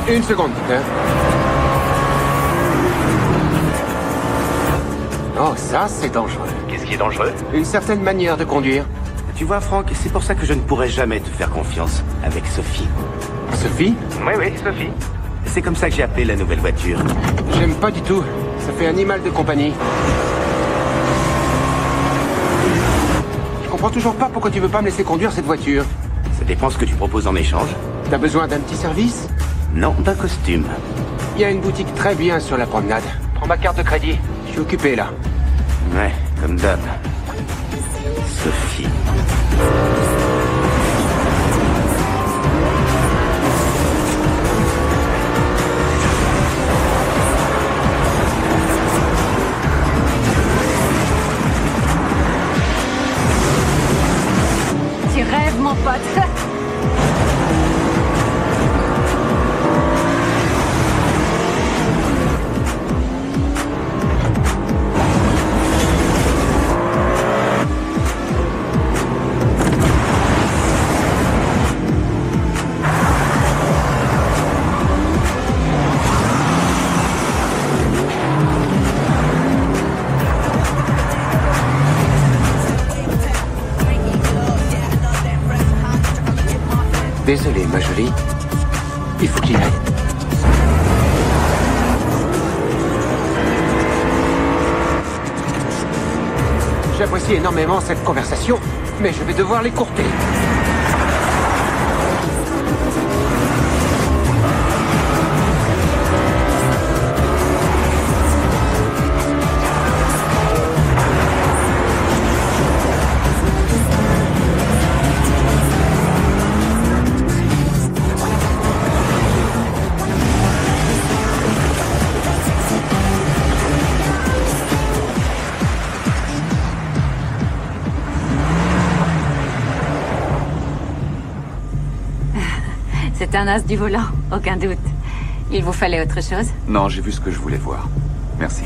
Une seconde, Peter. Oh, ça, c'est dangereux. Qu'est-ce qui est dangereux? Une certaine manière de conduire. Tu vois, Franck, c'est pour ça que je ne pourrais jamais te faire confiance avec Sophie. Sophie? Oui, Sophie. C'est comme ça que j'ai appelé la nouvelle voiture. J'aime pas du tout. Ça fait animal de compagnie. Je comprends toujours pas pourquoi tu veux pas me laisser conduire cette voiture. Ça dépend ce que tu proposes en échange. T'as besoin d'un petit service? Non, d'un costume. Il y a une boutique très bien sur la promenade. Prends ma carte de crédit. Je suis occupé, là. Ouais, comme d'hab. Sophie. Tu rêves, mon pote. Désolé, ma jolie. Il faut que j'y aille. J'apprécie énormément cette conversation, mais je vais devoir l'écourter. C'est un as du volant, aucun doute. Il vous fallait autre chose? Non, j'ai vu ce que je voulais voir. Merci.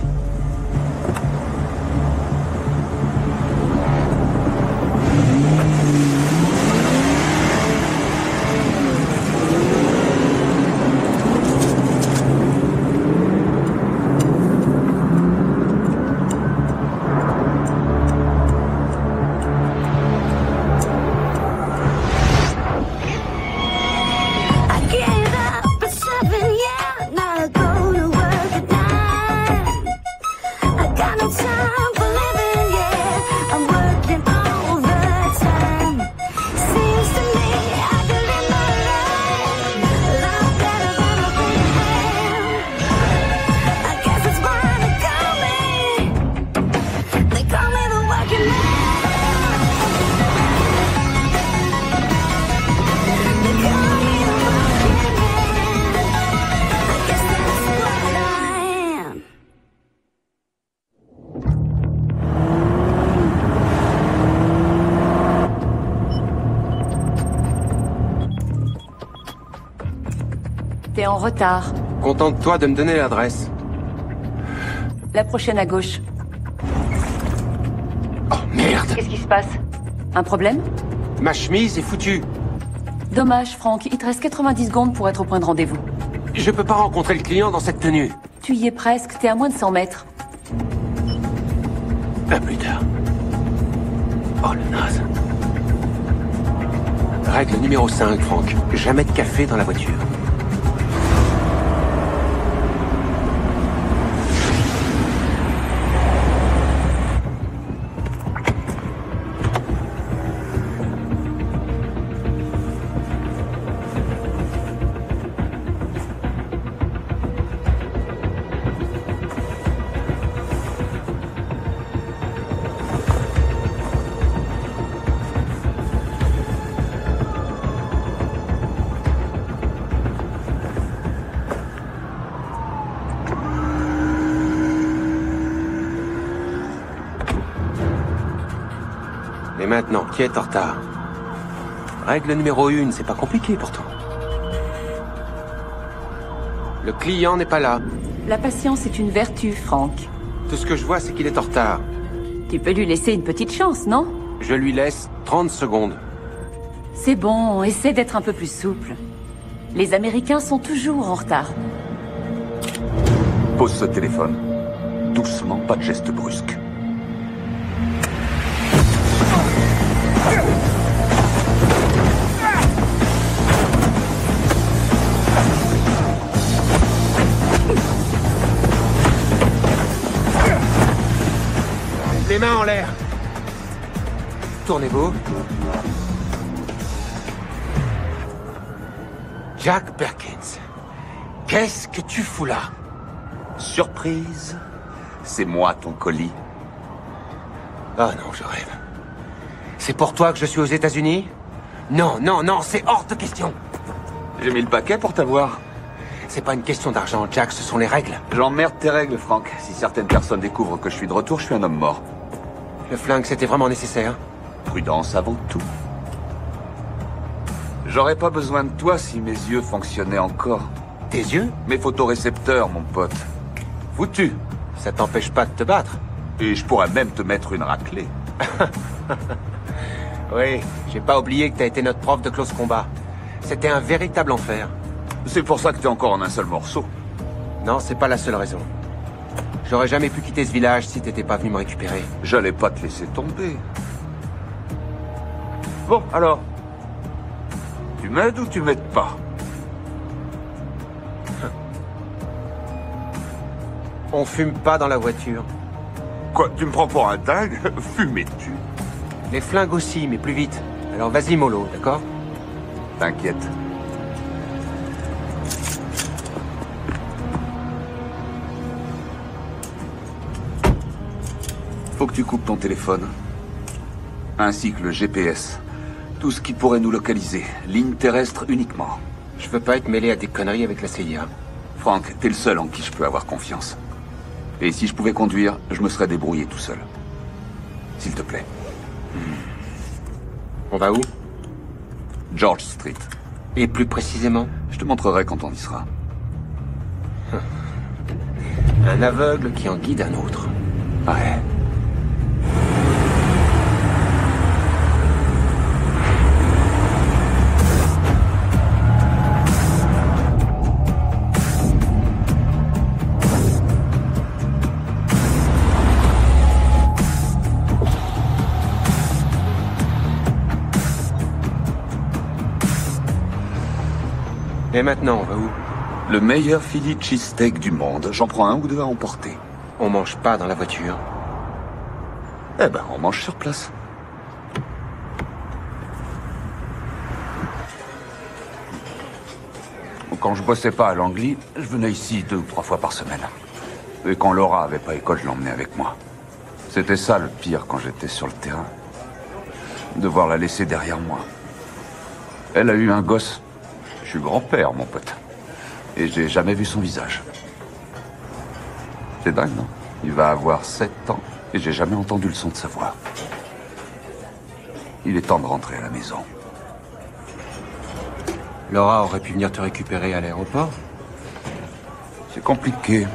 T'es en retard. Contente-toi de me donner l'adresse. La prochaine à gauche. Oh, merde! Qu'est-ce qui se passe? Un problème? Ma chemise est foutue. Dommage, Franck. Il te reste 90 secondes pour être au point de rendez-vous. Je peux pas rencontrer le client dans cette tenue. Tu y es presque. T'es à moins de 100 mètres. À plus tard. Oh, le naze. Règle numéro 5, Franck. Jamais de café dans la voiture. Et maintenant, qui est en retard? Règle numéro 1, c'est pas compliqué pourtant. Le client n'est pas là. La patience est une vertu, Franck. Tout ce que je vois, c'est qu'il est en retard. Tu peux lui laisser une petite chance, non? Je lui laisse 30 secondes. C'est bon, essaie d'être un peu plus souple. Les Américains sont toujours en retard. Pose ce téléphone. Doucement, pas de geste brusque. Les mains en l'air. Tournez-vous. Jack Perkins, qu'est-ce que tu fous là? Surprise. C'est moi ton colis. Oh non, je rêve. C'est pour toi que je suis aux États-Unis? Non, non, non, c'est hors de question. J'ai mis le paquet pour t'avoir. C'est pas une question d'argent, Jack, ce sont les règles. J'emmerde tes règles, Frank. Si certaines personnes découvrent que je suis de retour, je suis un homme mort. Le flingue, c'était vraiment nécessaire. Prudence avant tout. J'aurais pas besoin de toi si mes yeux fonctionnaient encore. Tes yeux? Mes photorécepteurs, mon pote. Foutu. Ça t'empêche pas de te battre. Et je pourrais même te mettre une raclée. Oui, j'ai pas oublié que t'as été notre prof de close combat. C'était un véritable enfer. C'est pour ça que t'es encore en un seul morceau. Non, c'est pas la seule raison. J'aurais jamais pu quitter ce village si t'étais pas venu me récupérer. J'allais pas te laisser tomber. Bon, alors. Tu m'aides ou tu m'aides pas? On fume pas dans la voiture. Quoi, tu me prends pour un dingue? Fumais-tu? Les flingues aussi, mais plus vite. Alors vas-y, mollo, d'accord? T'inquiète. Faut que tu coupes ton téléphone. Ainsi que le GPS. Tout ce qui pourrait nous localiser. Ligne terrestre uniquement. Je veux pas être mêlé à des conneries avec la CIA. Frank, t'es le seul en qui je peux avoir confiance. Et si je pouvais conduire, je me serais débrouillé tout seul. S'il te plaît. On va où? George Street. Et plus précisément? Je te montrerai quand on y sera. Un aveugle qui en guide un autre. Ouais. Et maintenant, on va où? Le meilleur Philly cheesesteak du monde. J'en prends un ou deux à emporter. On mange pas dans la voiture. Eh ben, on mange sur place. Quand je bossais pas à Langley, je venais ici 2 ou 3 fois par semaine. Et quand Laura avait pas école, je l'emmenais avec moi. C'était ça le pire quand j'étais sur le terrain. Devoir la laisser derrière moi. Elle a eu un gosse. Je suis grand-père, mon pote. Et j'ai jamais vu son visage. C'est dingue, non? Il va avoir 7 ans et j'ai jamais entendu le son de sa voix. Il est temps de rentrer à la maison. Laura aurait pu venir te récupérer à l'aéroport. C'est compliqué.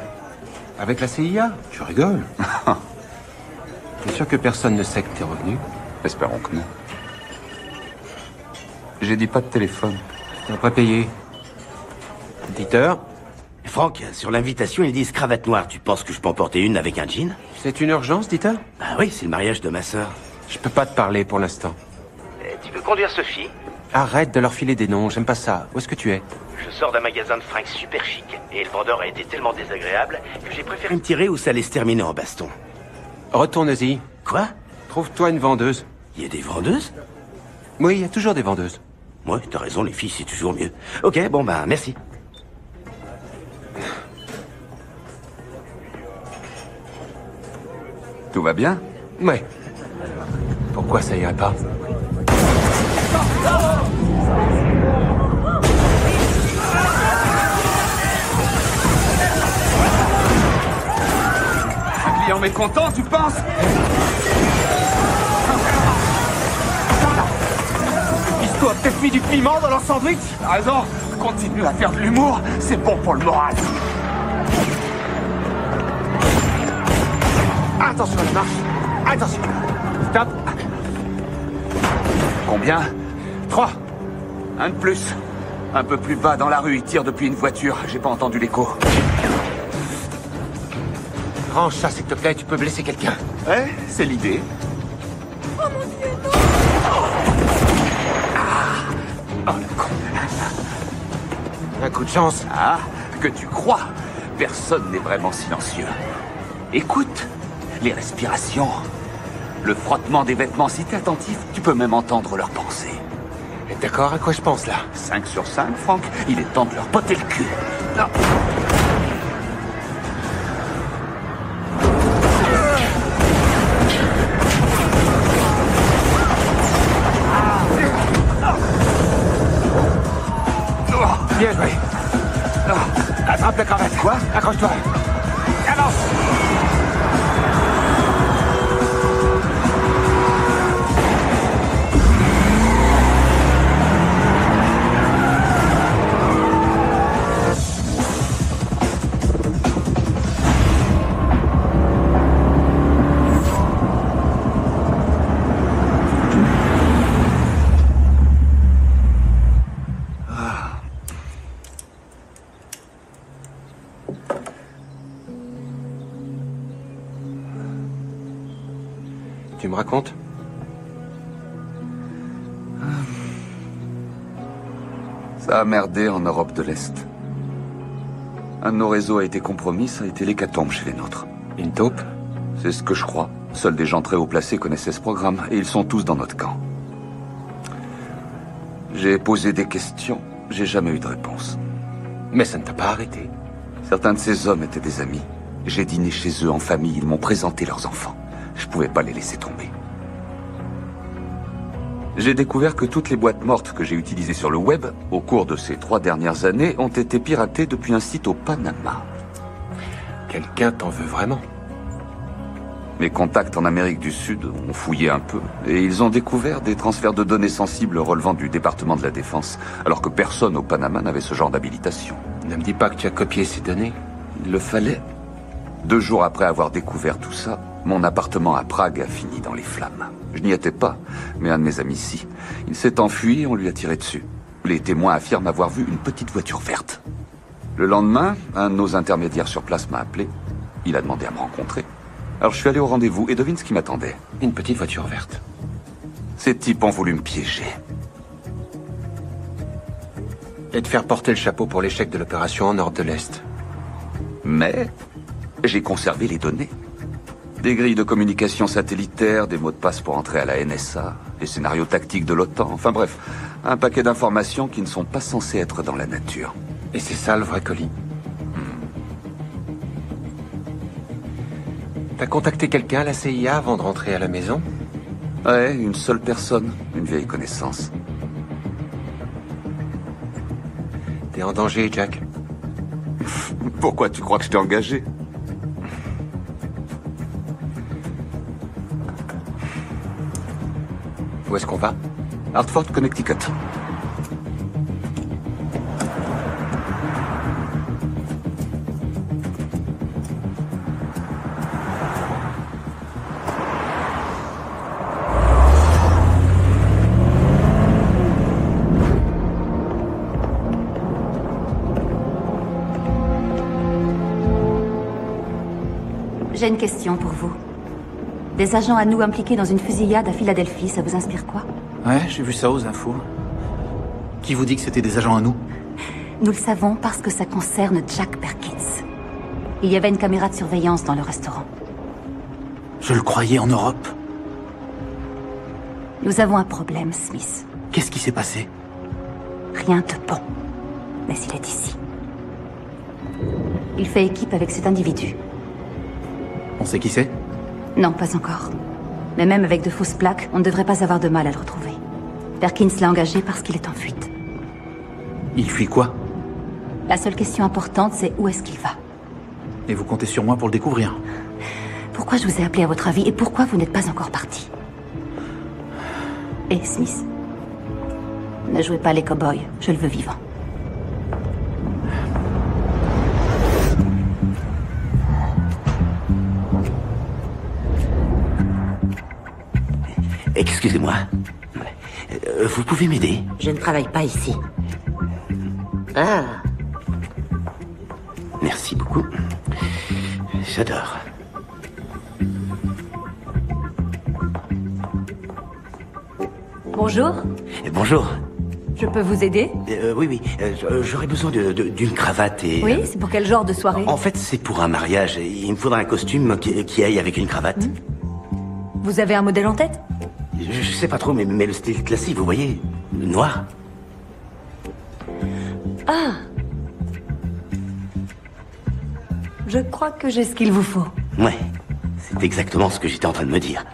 Avec la CIA? Tu rigoles. T'es sûr que personne ne sait que t'es revenu? Espérons que non. J'ai dit pas de téléphone. T'as pas payé. Dieter? Franck, sur l'invitation, ils disent cravate noire. Tu penses que je peux en porter une avec un jean? C'est une urgence, Dieter? Ah oui, c'est le mariage de ma sœur. Je peux pas te parler pour l'instant. Tu veux conduire Sophie? Arrête de leur filer des noms, j'aime pas ça. Où est-ce que tu es? Je sors d'un magasin de fringues super chic. Et le vendeur a été tellement désagréable que j'ai préféré me tirer où ça allait se terminer en baston. Retourne-y. Quoi? Trouve-toi une vendeuse. Il y a des vendeuses? Oui, il y a toujours des vendeuses. Ouais, t'as raison, les filles, c'est toujours mieux. Ok, bon bah, merci. Tout va bien? Ouais. Pourquoi ça irait pas? Un client mécontent, tu penses? Pisto a peut-être mis du piment dans leur sandwich? T'as raison, continue à faire de l'humour, c'est bon pour le moral. Attention, elle marche. Attention. Stop. Combien? 3. Un de plus. Un peu plus bas dans la rue, ils tirent depuis une voiture. J'ai pas entendu l'écho. Range ça, s'il te plaît, tu peux blesser quelqu'un. Ouais, c'est l'idée. Oh, le con. Un coup de chance. Ah, que tu crois. Personne n'est vraiment silencieux. Écoute, les respirations, le frottement des vêtements. Si t'es attentif, tu peux même entendre leurs pensées. D'accord, à quoi je pense, là? 5 sur 5, Franck. Il est temps de leur botter le cul. Non. Bien joué. Attrape la crevette. Quoi? Accroche-toi. Avance. Tu me racontes? Ça a merdé en Europe de l'Est. Un de nos réseaux a été compromis, ça a été l'hécatombe chez les nôtres. Une taupe? C'est ce que je crois. Seuls des gens très haut placés connaissaient ce programme, et ils sont tous dans notre camp. J'ai posé des questions, j'ai jamais eu de réponse. Mais ça ne t'a pas arrêté. Certains de ces hommes étaient des amis. J'ai dîné chez eux en famille, ils m'ont présenté leurs enfants. Je pouvais pas les laisser tomber. J'ai découvert que toutes les boîtes mortes que j'ai utilisées sur le web, au cours de ces 3 dernières années, ont été piratées depuis un site au Panama. Quelqu'un t'en veut vraiment? Mes contacts en Amérique du Sud ont fouillé un peu, et ils ont découvert des transferts de données sensibles relevant du département de la Défense, alors que personne au Panama n'avait ce genre d'habilitation. Ne me dis pas que tu as copié ces données. Il le fallait. 2 jours après avoir découvert tout ça, mon appartement à Prague a fini dans les flammes. Je n'y étais pas, mais un de mes amis si. Il s'est enfui et on lui a tiré dessus. Les témoins affirment avoir vu une petite voiture verte. Le lendemain, un de nos intermédiaires sur place m'a appelé. Il a demandé à me rencontrer. Alors je suis allé au rendez-vous et devine ce qui m'attendait. Une petite voiture verte. Ces types ont voulu me piéger. Et te faire porter le chapeau pour l'échec de l'opération en Nord de l'Est. Mais j'ai conservé les données. Des grilles de communication satellitaires, des mots de passe pour entrer à la NSA, des scénarios tactiques de l'OTAN, enfin bref, un paquet d'informations qui ne sont pas censées être dans la nature. Et c'est ça le vrai colis. T'as contacté quelqu'un à la CIA avant de rentrer à la maison? Ouais, une seule personne, une vieille connaissance. T'es en danger, Jack. Pourquoi tu crois que je t'ai engagé? Où est-ce qu'on va? Hartford, Connecticut. J'ai une question pour vous. Des agents à nous impliqués dans une fusillade à Philadelphie, ça vous inspire quoi? Ouais, j'ai vu ça aux infos. Qui vous dit que c'était des agents à nous? Nous le savons parce que ça concerne Jack Perkins. Il y avait une caméra de surveillance dans le restaurant. Je le croyais en Europe. Nous avons un problème, Smith. Qu'est-ce qui s'est passé? Rien de bon. Mais il est ici. Il fait équipe avec cet individu. On sait qui c'est? Non, pas encore. Mais même avec de fausses plaques, on ne devrait pas avoir de mal à le retrouver. Perkins l'a engagé parce qu'il est en fuite. Il fuit quoi? La seule question importante, c'est où est-ce qu'il va? Et vous comptez sur moi pour le découvrir? Pourquoi je vous ai appelé à votre avis et pourquoi vous n'êtes pas encore parti? Et Smith, ne jouez pas les cow-boys, je le veux vivant. Excusez-moi. Vous pouvez m'aider? Je ne travaille pas ici. Ah. Merci beaucoup. J'adore. Bonjour. Bonjour. Je peux vous aider? Oui. J'aurais besoin d'une cravate et... Oui, c'est pour quel genre de soirée? En fait, c'est pour un mariage. Il me faudra un costume qui aille avec une cravate. Vous avez un modèle en tête? Je sais pas trop, mais le style classique, vous voyez. Noir. Ah. Je crois que j'ai ce qu'il vous faut. Ouais. C'est exactement ce que j'étais en train de me dire.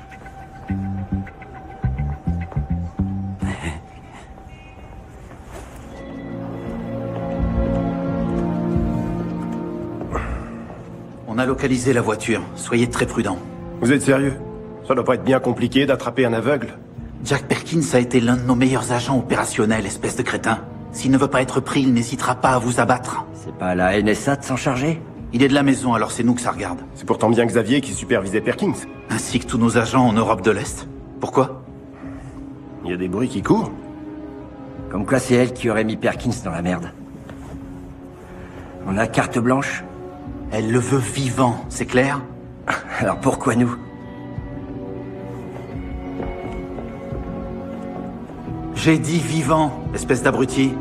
On a localisé la voiture. Soyez très prudents. Vous êtes sérieux? Ça doit pas être bien compliqué d'attraper un aveugle. Jack Perkins a été l'un de nos meilleurs agents opérationnels, espèce de crétin. S'il ne veut pas être pris, il n'hésitera pas à vous abattre. C'est pas à la NSA de s'en charger? Il est de la maison, alors c'est nous que ça regarde. C'est pourtant bien Xavier qui supervisait Perkins. Ainsi que tous nos agents en Europe de l'Est. Pourquoi? Il y a des bruits qui courent. Comme quoi c'est elle qui aurait mis Perkins dans la merde. On a carte blanche? Elle le veut vivant, c'est clair? Alors pourquoi nous? J'ai dit vivant, espèce d'abruti.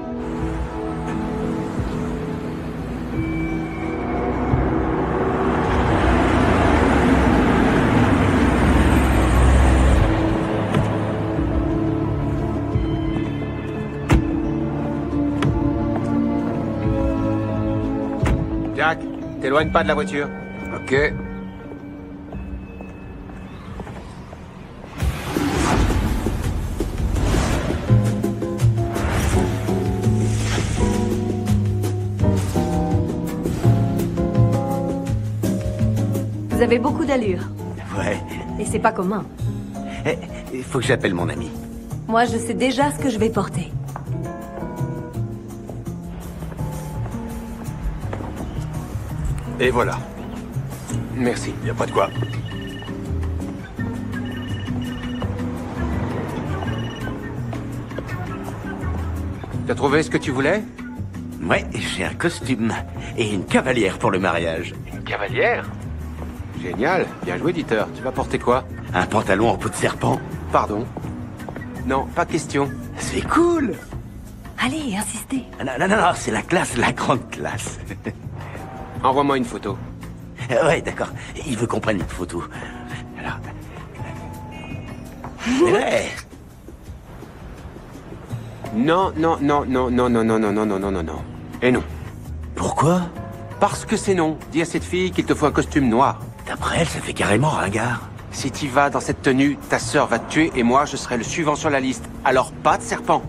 Jack, t'éloigne pas de la voiture. Ok. Vous avez beaucoup d'allure. Ouais. Et c'est pas commun. Il faut que j'appelle mon ami. Moi, je sais déjà ce que je vais porter. Et voilà. Merci. Y a pas de quoi. T'as trouvé ce que tu voulais? Ouais, j'ai un costume et une cavalière pour le mariage. Une cavalière? Génial. Bien joué, éditeur. Tu vas porter quoi? Un pantalon en peau de serpent. Pardon. Non, pas question. C'est cool. Allez, insistez. Non, c'est la classe, la grande classe. Envoie-moi une photo. Ouais, d'accord. Il veut qu'on prenne une photo. Alors... Ouais. Non. Et non. Pourquoi? Parce que c'est non. Dis à cette fille qu'il te faut un costume noir. D'après elle, ça fait carrément ringard. Si t'y vas dans cette tenue, ta sœur va te tuer et moi, je serai le suivant sur la liste. Alors pas de serpent.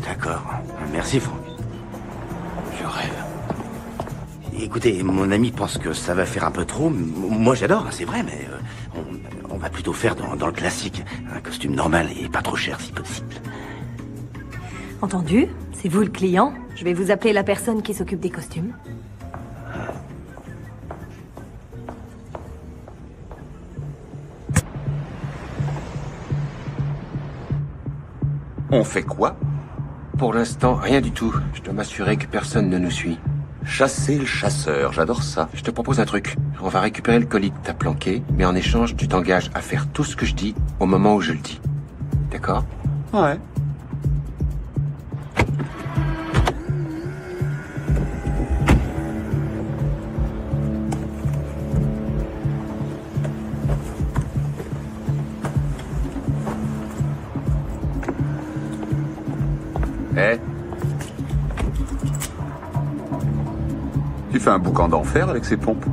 D'accord. Merci, Franck. Je rêve. Écoutez, mon ami pense que ça va faire un peu trop. Moi, j'adore, c'est vrai, mais on va plutôt faire dans le classique. Un costume normal et pas trop cher, si possible. Entendu. C'est vous le client. Je vais vous appeler la personne qui s'occupe des costumes. On fait quoi? Pour l'instant, rien du tout. Je dois m'assurer que personne ne nous suit. Chasser le chasseur, j'adore ça. Je te propose un truc. On va récupérer le colis que t'as planqué, mais en échange, tu t'engages à faire tout ce que je dis au moment où je le dis. D'accord? Ouais. Eh? Tu fais un boucan d'enfer avec ces pompes?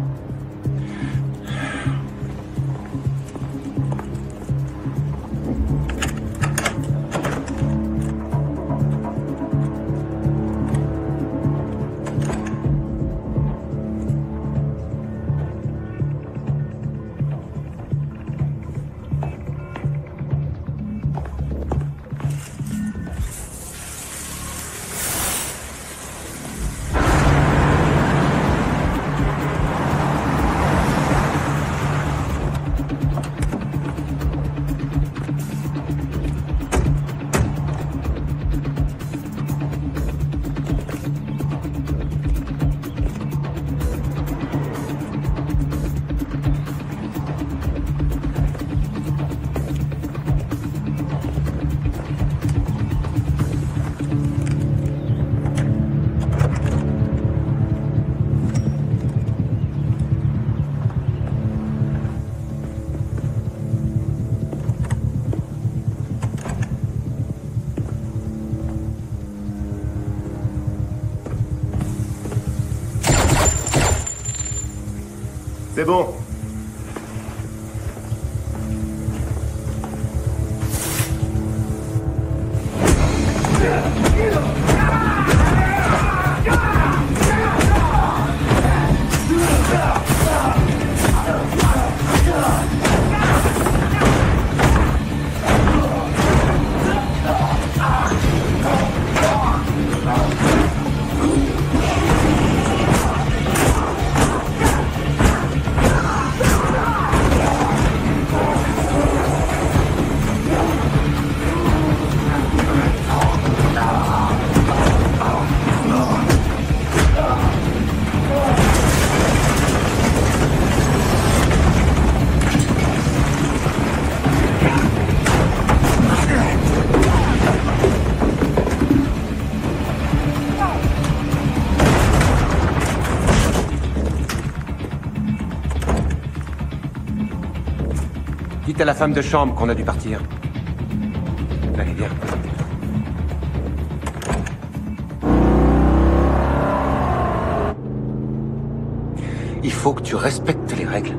C'est bon. Dites à la femme de chambre qu'on a dû partir. Allez, viens. Il faut que tu respectes les règles.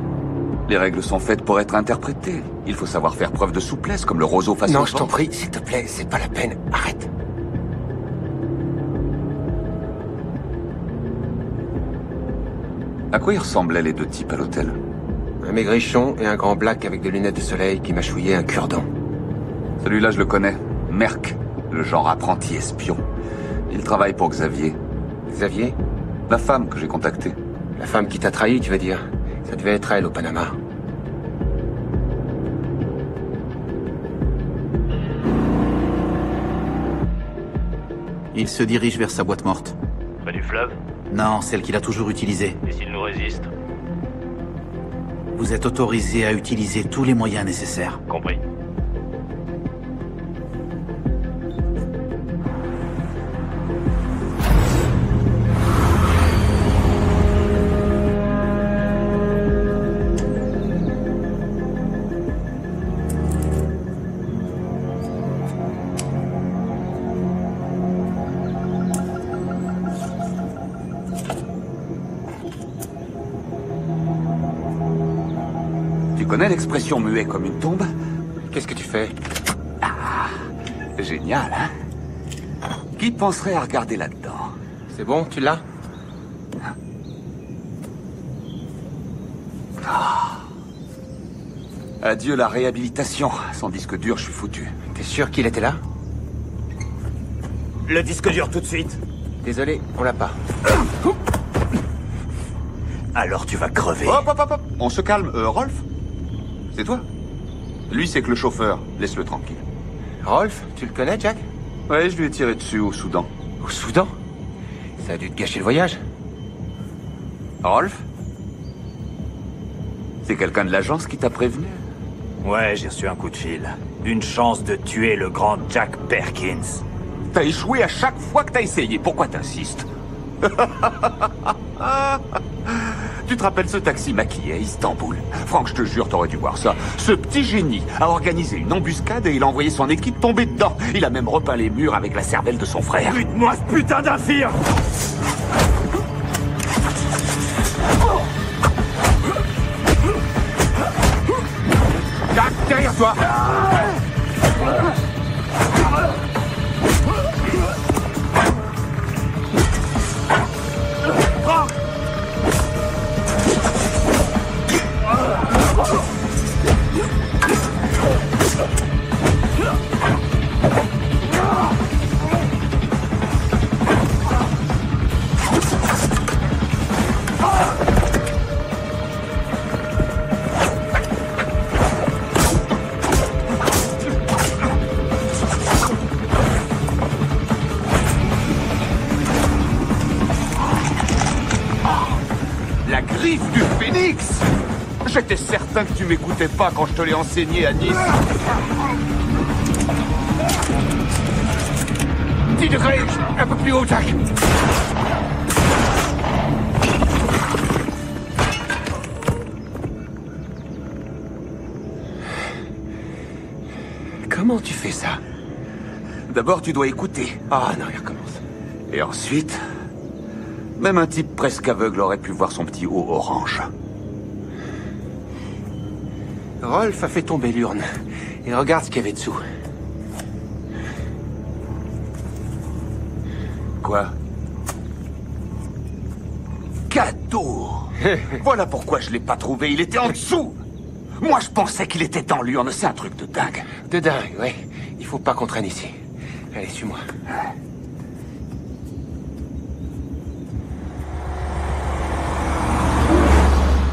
Les règles sont faites pour être interprétées. Il faut savoir faire preuve de souplesse, comme le roseau face Non, au je vent. t'en prie, s'il te plaît, c'est pas la peine. Arrête. À quoi ils ressemblaient les deux types à l'hôtel? Un maigrichon et un grand black avec des lunettes de soleil qui mâchouillait un cure-dent. Celui-là, je le connais. Merck, le genre apprenti espion. Il travaille pour Xavier. Xavier? La femme que j'ai contactée. La femme qui t'a trahi, tu veux dire? Ça devait être elle au Panama. Il se dirige vers sa boîte morte. Près du fleuve? Non, celle qu'il a toujours utilisée. Et s'il nous résiste? Vous êtes autorisé à utiliser tous les moyens nécessaires. Compris. Tu connais l'expression muet comme une tombe? Qu'est-ce que tu fais? Génial, hein? Qui penserait à regarder là-dedans? C'est bon, tu l'as? Adieu la réhabilitation. Sans disque dur, je suis foutu. T'es sûr qu'il était là? Le disque dur tout de suite. Désolé, on l'a pas. Alors tu vas crever. Hop, hop, hop, hop. On se calme. Rolf? C'est toi? Lui, c'est que le chauffeur. Laisse-le tranquille. Rolf, tu le connais, Jack? Ouais, je lui ai tiré dessus au Soudan. Au Soudan? Ça a dû te gâcher le voyage. Rolf? C'est quelqu'un de l'agence qui t'a prévenu? Ouais, j'ai reçu un coup de fil. Une chance de tuer le grand Jack Perkins. T'as échoué à chaque fois que t'as essayé. Pourquoi t'insistes? Tu te rappelles ce taxi maquillé à Istanbul? Franck, je te jure, t'aurais dû voir ça. Ce petit génie a organisé une embuscade et il a envoyé son équipe tomber dedans. Il a même repeint les murs avec la cervelle de son frère. Bute-moi ce putain d'infirme! Jack, derrière toi! La griffe du phénix! J'étais certain que tu m'écoutais pas quand je te l'ai enseigné à Nice. 10 degrés, un peu plus haut, Jack. Comment tu fais ça? D'abord, tu dois écouter. Ah non, il recommence. Et ensuite, même un type presque aveugle aurait pu voir son petit haut orange. Rolf a fait tomber l'urne. Et regarde ce qu'il y avait dessous. Quoi? Cadeau. Voilà pourquoi je l'ai pas trouvé, il était en dessous. Moi, je pensais qu'il était dans l'urne, c'est un truc de dingue. De dingue, ouais. Il faut pas qu'on traîne ici. Allez, suis-moi.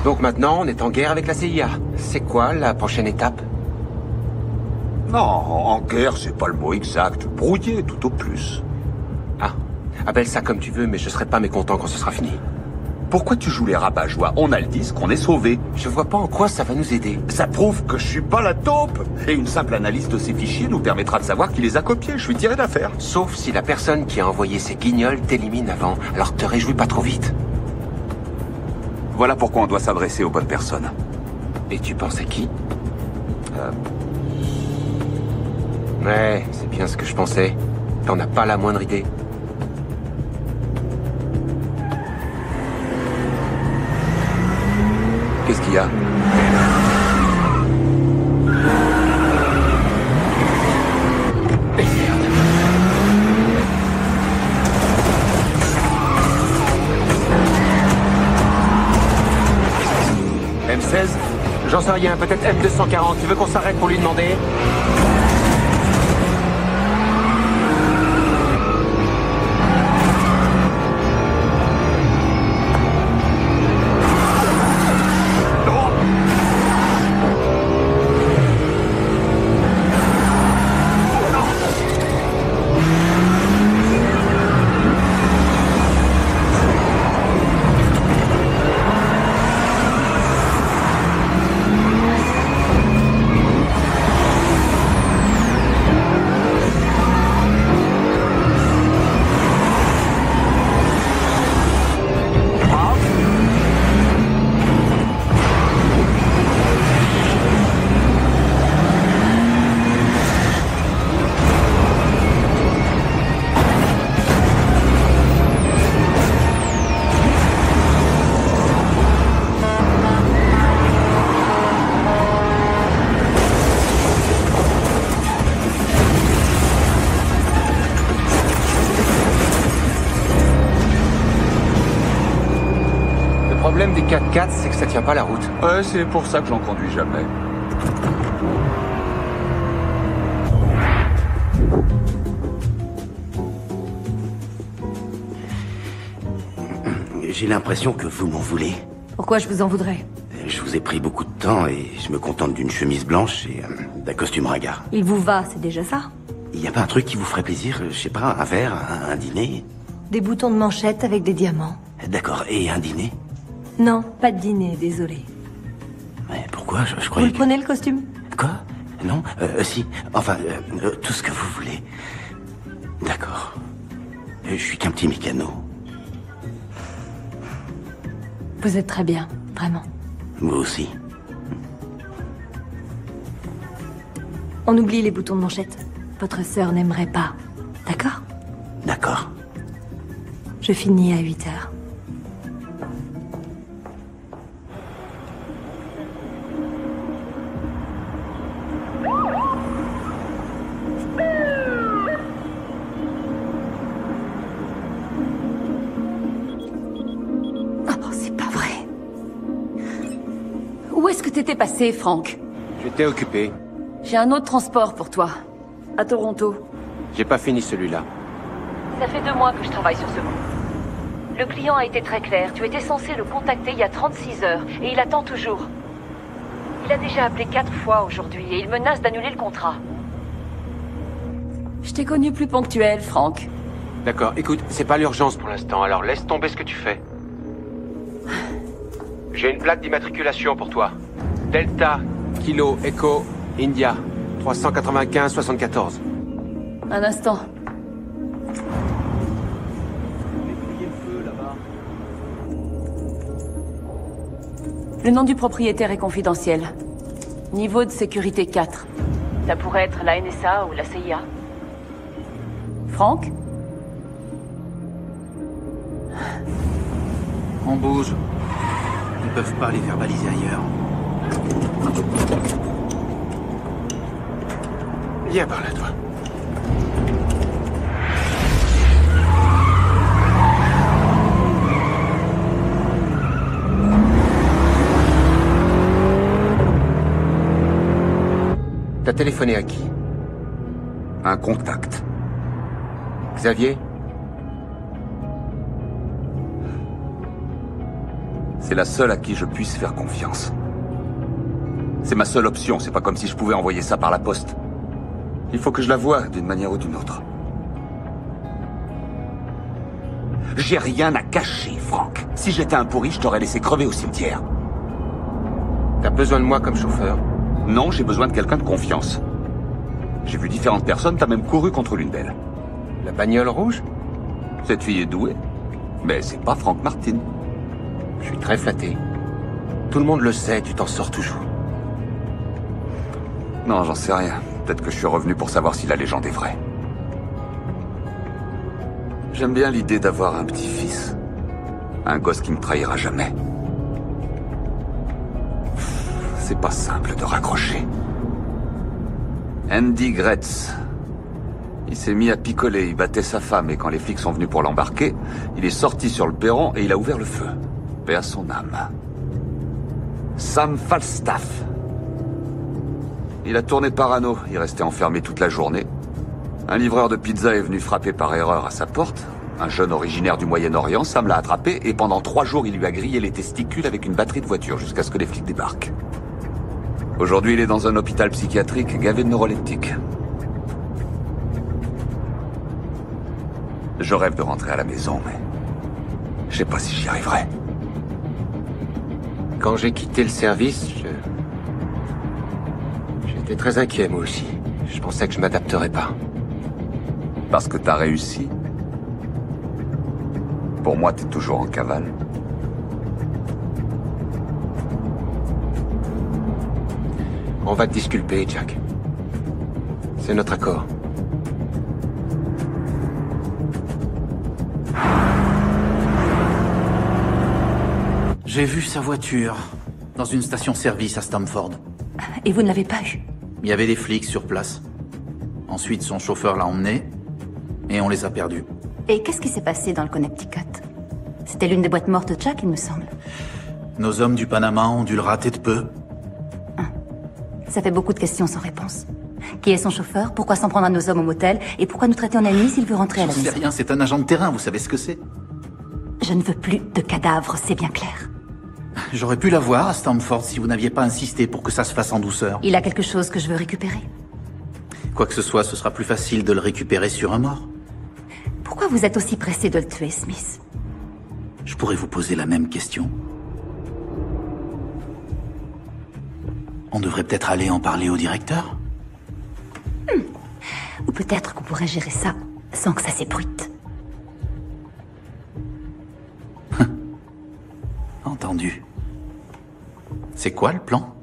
Donc maintenant, on est en guerre avec la CIA. C'est quoi la prochaine étape? Non, en guerre, c'est pas le mot exact. Brouillé, tout au plus. Ah, appelle ça comme tu veux, mais je serai pas mécontent quand ce sera fini. Pourquoi tu joues les rabat-joie? On a le disque, on est sauvé. Je vois pas en quoi ça va nous aider. Ça prouve que je suis pas la taupe. Et une simple analyse de ces fichiers nous permettra de savoir qui les a copiés. Je suis tiré d'affaire. Sauf si la personne qui a envoyé ces guignols t'élimine avant. Alors te réjouis pas trop vite. Voilà pourquoi on doit s'adresser aux bonnes personnes. Et tu penses à qui? Ouais, c'est bien ce que je pensais. T'en as pas la moindre idée. Qu'est-ce qu'il y a? M16? J'en sais rien, peut-être M240. Tu veux qu'on s'arrête pour lui demander? Le problème des 4x4, c'est que ça tient pas la route. Ouais, c'est pour ça que j'en conduis jamais. J'ai l'impression que vous m'en voulez. Pourquoi je vous en voudrais? Je vous ai pris beaucoup de temps et je me contente d'une chemise blanche et d'un costume ringard. Il vous va, c'est déjà ça. Il n'y a pas un truc qui vous ferait plaisir? Je sais pas, un verre, un dîner? Des boutons de manchette avec des diamants. D'accord, et un dîner? Non, pas de dîner, désolé. Mais pourquoi? Je Vous croyais le prenez le costume? Quoi? Non? Si. Enfin, tout ce que vous voulez. D'accord. Je suis qu'un petit mécano. Vous êtes très bien, vraiment. Vous aussi. On oublie les boutons de manchette. Votre sœur n'aimerait pas. D'accord? D'accord. Je finis à 8 heures. Oh, c'est pas vrai. Où est-ce que t'étais passé, Frank? J'étais occupé. J'ai un autre transport pour toi. À Toronto. J'ai pas fini celui-là. Ça fait 2 mois que je travaille sur ce coup. Le client a été très clair. Tu étais censé le contacter il y a 36 heures. Et il attend toujours. Il a déjà appelé 4 fois aujourd'hui et il menace d'annuler le contrat. Je t'ai connu plus ponctuel, Frank. D'accord, écoute, c'est pas l'urgence pour l'instant, alors laisse tomber ce que tu fais. J'ai une plaque d'immatriculation pour toi. Delta, Kilo, Echo, India, 395-74. Un instant. Le nom du propriétaire est confidentiel. Niveau de sécurité 4. Ça pourrait être la NSA ou la CIA. Frank? On bouge. Ils peuvent pas les verbaliser ailleurs. Viens par là, toi. T'as téléphoné à qui? Un contact. Xavier? C'est la seule à qui je puisse faire confiance. C'est ma seule option, c'est pas comme si je pouvais envoyer ça par la poste. Il faut que je la voie d'une manière ou d'une autre. J'ai rien à cacher, Frank. Si j'étais un pourri, je t'aurais laissé crever au cimetière. T'as besoin de moi comme chauffeur? Non, j'ai besoin de quelqu'un de confiance. J'ai vu différentes personnes, t'as même couru contre l'une d'elles. La bagnole rouge? Cette fille est douée, mais c'est pas Frank Martin. Je suis très flatté. Tout le monde le sait, tu t'en sors toujours. Non, j'en sais rien. Peut-être que je suis revenu pour savoir si la légende est vraie. J'aime bien l'idée d'avoir un petit-fils. Un gosse qui me trahira jamais. C'est pas simple de raccrocher. Andy Gretz. Il s'est mis à picoler, il battait sa femme, et quand les flics sont venus pour l'embarquer, il est sorti sur le perron et il a ouvert le feu. Paix à son âme. Sam Falstaff. Il a tourné parano, il restait enfermé toute la journée. Un livreur de pizza est venu frapper par erreur à sa porte. Un jeune originaire du Moyen-Orient, Sam l'a attrapé et pendant 3 jours, il lui a grillé les testicules avec une batterie de voiture jusqu'à ce que les flics débarquent. Aujourd'hui, il est dans un hôpital psychiatrique gavé de neuroleptiques. Je rêve de rentrer à la maison, mais je sais pas si j'y arriverai. Quand j'ai quitté le service, j'étais très inquiet, moi aussi. Je pensais que je m'adapterais pas. Parce que t'as réussi. Pour moi, t'es toujours en cavale. On va te disculper, Jack. C'est notre accord. J'ai vu sa voiture dans une station-service à Stamford. Et vous ne l'avez pas eu? Il y avait des flics sur place. Ensuite, son chauffeur l'a emmené et on les a perdus. Et qu'est-ce qui s'est passé dans le Connecticut? C'était l'une des boîtes mortes de Jack, il me semble. Nos hommes du Panama ont dû le rater de peu. Ça fait beaucoup de questions sans réponse. Qui est son chauffeur? Pourquoi s'en prendre à nos hommes au motel? Et pourquoi nous traiter en ennemis s'il veut rentrer à la Je sais maison? rien, c'est un agent de terrain, vous savez ce que c'est? Je ne veux plus de cadavres, c'est bien clair. J'aurais pu la voir à Stamford si vous n'aviez pas insisté pour que ça se fasse en douceur. Il a quelque chose que je veux récupérer. Quoi que ce soit, ce sera plus facile de le récupérer sur un mort. Pourquoi vous êtes aussi pressé de le tuer, Smith? Je pourrais vous poser la même question. On devrait peut-être aller en parler au directeur? Ou peut-être qu'on pourrait gérer ça sans que ça s'ébruite. Entendu. C'est quoi le plan?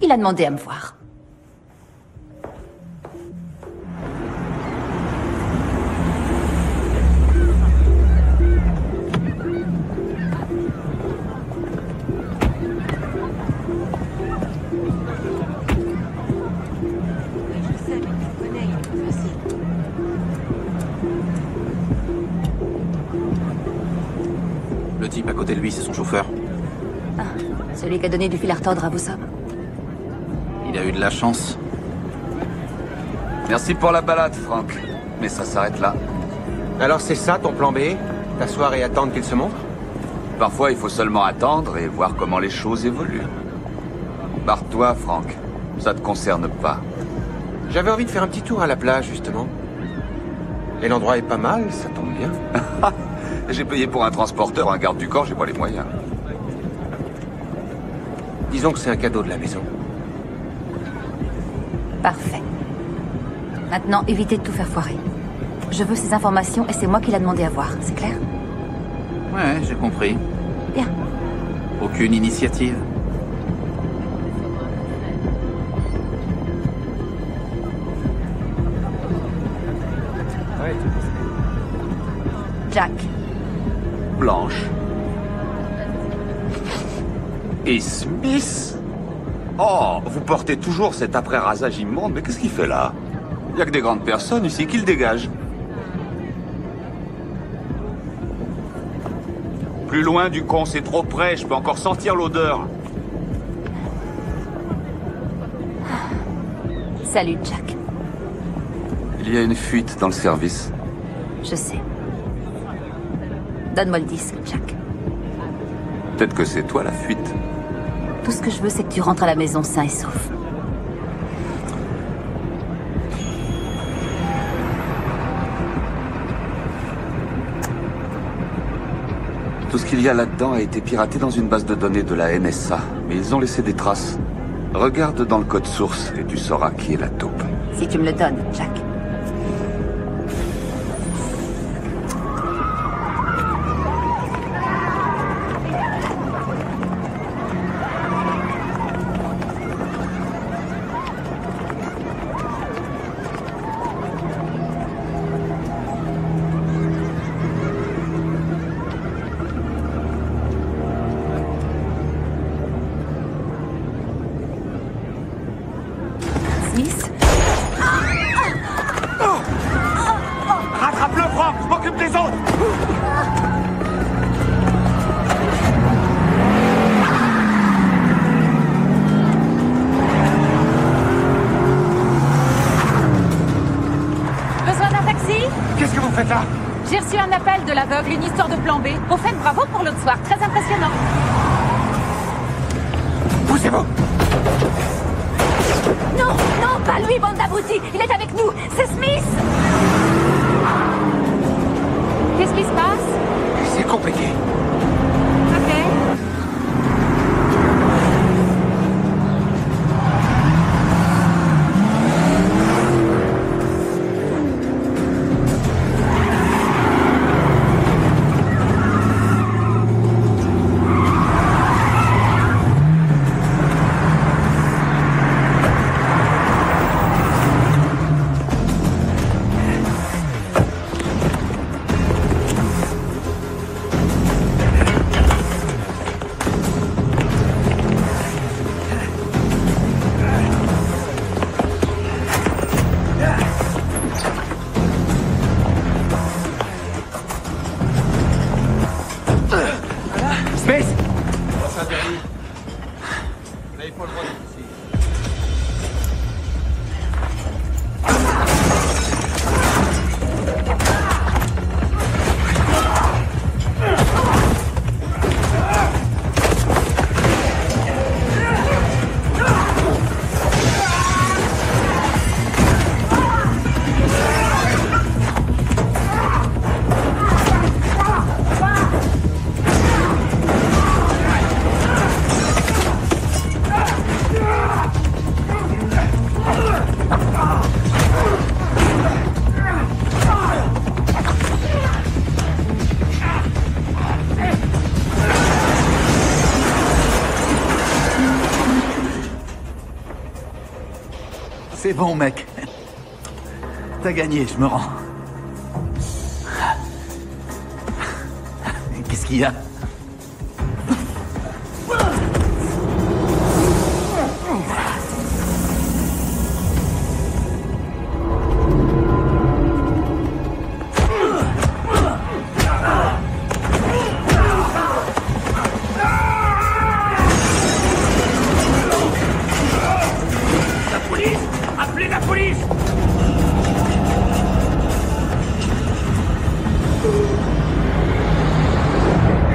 Il a demandé à me voir. Le type à côté de lui, c'est son chauffeur. Ah, celui qui a donné du fil à retordre à vos hommes. Il a eu de la chance. Merci pour la balade, Frank. Mais ça s'arrête là. Alors c'est ça ton plan B? T'asseoir et attendre qu'il se montre? Parfois, il faut seulement attendre et voir comment les choses évoluent. Barre-toi, Frank. Ça te concerne pas. J'avais envie de faire un petit tour à la plage, justement. Et l'endroit est pas mal, ça tombe bien. J'ai payé pour un transporteur, un garde du corps, j'ai pas les moyens. Disons que c'est un cadeau de la maison. Parfait. Maintenant, évitez de tout faire foirer. Je veux ces informations et c'est moi qui l'a demandé à voir, c'est clair? Ouais, j'ai compris. Bien. Aucune initiative. Jack. Blanche. Et Smith? Oh, vous portez toujours cet après-rasage immonde, mais qu'est-ce qu'il fait là? Il n'y a que des grandes personnes ici qui le dégagent. Plus loin du con, c'est trop près, je peux encore sentir l'odeur. Salut, Jack. Il y a une fuite dans le service. Je sais. Donne-moi le disque, Jack. Peut-être que c'est toi la fuite. Tout ce que je veux, c'est que tu rentres à la maison sain et sauf. Tout ce qu'il y a là-dedans a été piraté dans une base de données de la NSA, mais ils ont laissé des traces. Regarde dans le code source et tu sauras qui est la taupe. Si tu me le donnes, Jack. Rattrape-le, Franck! Je m'occupe des autres! Besoin d'un taxi? Qu'est-ce que vous faites là? J'ai reçu un appel de l'aveugle, une histoire de plan B. Au fait, bravo pour l'autre soir, très impressionnant. Poussez-vous! Non, non, pas lui, bande d'abrutis. Il est avec nous. C'est Smith. Qu'est-ce qui se passe? C'est compliqué. Ok. Smith! C'est interdit. Mais il faut le droit d'être ici. C'est bon, mec. T'as gagné, je me rends. Qu'est-ce qu'il y a? Appelez la police!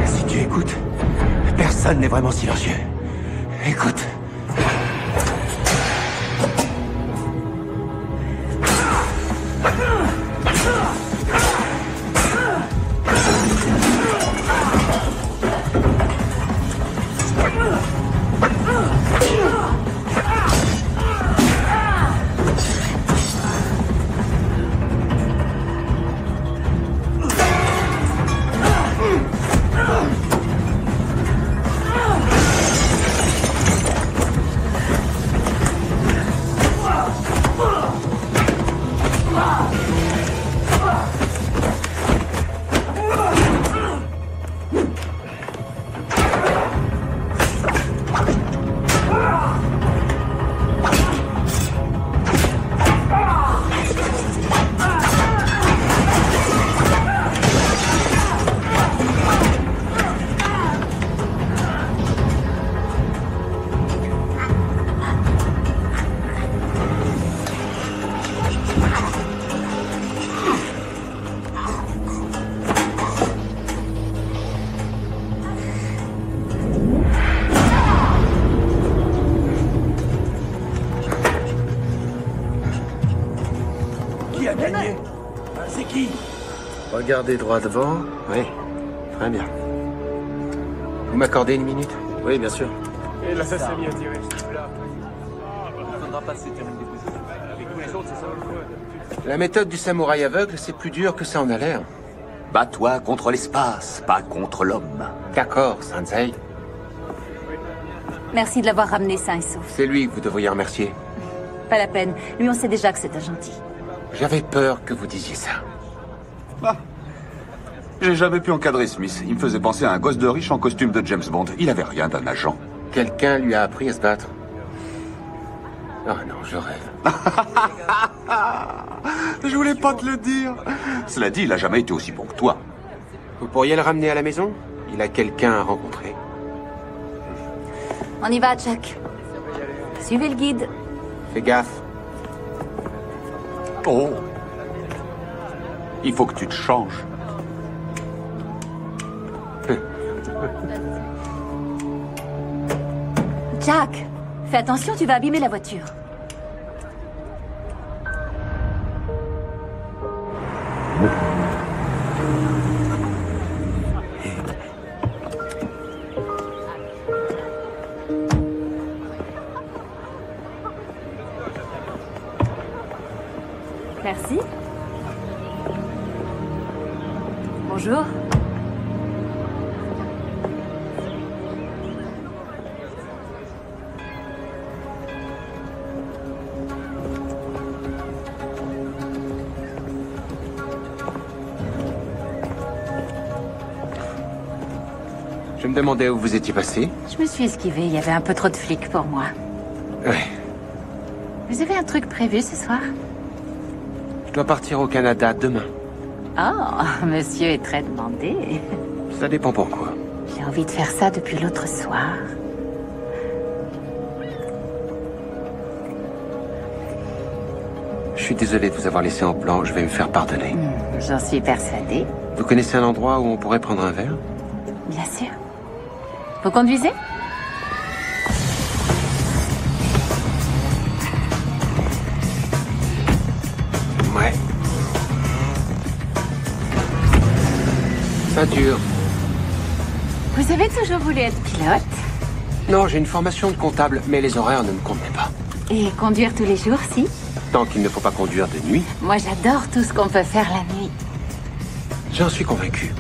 Si tu écoutes, personne n'est vraiment silencieux. Écoute. Regardez droit devant. Oui, très bien. Vous m'accordez une minute? Oui, bien sûr. Et là, ça s'est bien tiré, ce type-là. Il faudra pas se tirer une déposition. Avec tous les autres, c'est ça le coup. La méthode du samouraï aveugle, c'est plus dur que ça en a l'air. Bats-toi contre l'espace, pas contre l'homme. D'accord, Sensei. Merci de l'avoir ramené sain et sauf. C'est lui que vous devriez remercier. Pas la peine. Lui, on sait déjà que c'est un gentil. J'avais peur que vous disiez ça. Ah. J'ai jamais pu encadrer Smith. Il me faisait penser à un gosse de riche en costume de James Bond. Il avait rien d'un agent. Quelqu'un lui a appris à se battre. Oh non, je rêve. Je voulais pas te le dire. Cela dit, il a jamais été aussi bon que toi. Vous pourriez le ramener à la maison? Il a quelqu'un à rencontrer. On y va, Jack. Suivez le guide. Fais gaffe. Oh. Il faut que tu te changes. Jack, fais attention, tu vas abîmer la voiture. Merci. Bonjour. Je me demandais où vous étiez passé. Je me suis esquivée, il y avait un peu trop de flics pour moi. Ouais. Vous avez un truc prévu ce soir? Je dois partir au Canada demain. Oh, monsieur est très demandé. Ça dépend pourquoi. J'ai envie de faire ça depuis l'autre soir. Je suis désolé de vous avoir laissé en plan, je vais me faire pardonner. J'en suis persuadée. Vous connaissez un endroit où on pourrait prendre un verre? Bien sûr. Vous conduisez? Ouais. Ceinture. Vous avez toujours voulu être pilote? Non, j'ai une formation de comptable, mais les horaires ne me convenaient pas. Et conduire tous les jours, si? Tant qu'il ne faut pas conduire de nuit, Moi, j'adore tout ce qu'on peut faire la nuit. j'en suis convaincu.